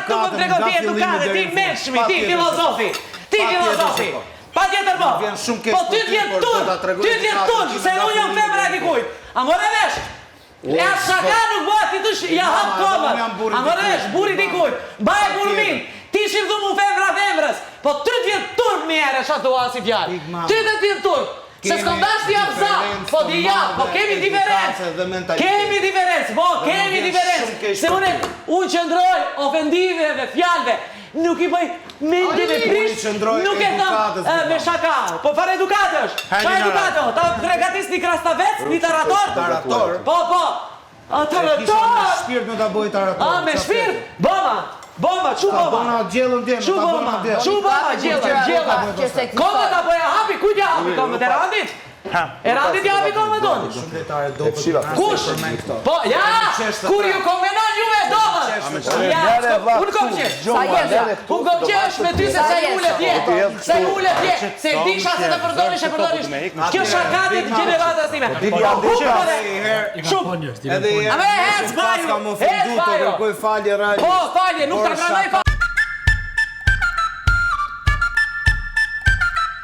nuk më tregon ti edukate, ti menshmi, ti filozofi. Ti filozofi. Pa tjetër po. Po ty t'vjen turp, se unë jam femra e dikujt. A more vesh? E atë shaka nuk bëhet, ti tush ja hap komët. A more vesh, buri dikujt. Baje burmin. Ti shim dhu mu femrës. Po ty t'vjen turp mjere, qa thua si fjallë. Ty t'vjen turp. Se s'kom dash t'i jam za, po t'i jam, po kemi diferencë. Kemi diferencë. Se unë qëndroj ofendiveve, fjallëve. Nuk i bëj mendjeve prish, nuk e thëm me shaka. Po fare edukate është. Qa edukate është? Ta fregatis një krastavec, një tarator? Tarator? Po. A tarator? Me shpirt në ta boj tarator. A me shpirt? Bomba, që bomba? Ta bona gjellën djemë, ta bona djemë. Që bomba gjellën? Komët apo e hapi? Kujt ja hapi komët? E randit? E randit ja hapi komët unë? Shumë detare do për Kush? Po, ja! Kur ju konvenon ju me dohët? Ja, unë kom qesh. Unë kom qesh me ty se se ule tje. Se disha se të përdorish. Kjo shakatit gjeneratas time. Shumë. A me hec bajo. Po, falje, nuk ta kranoj falje.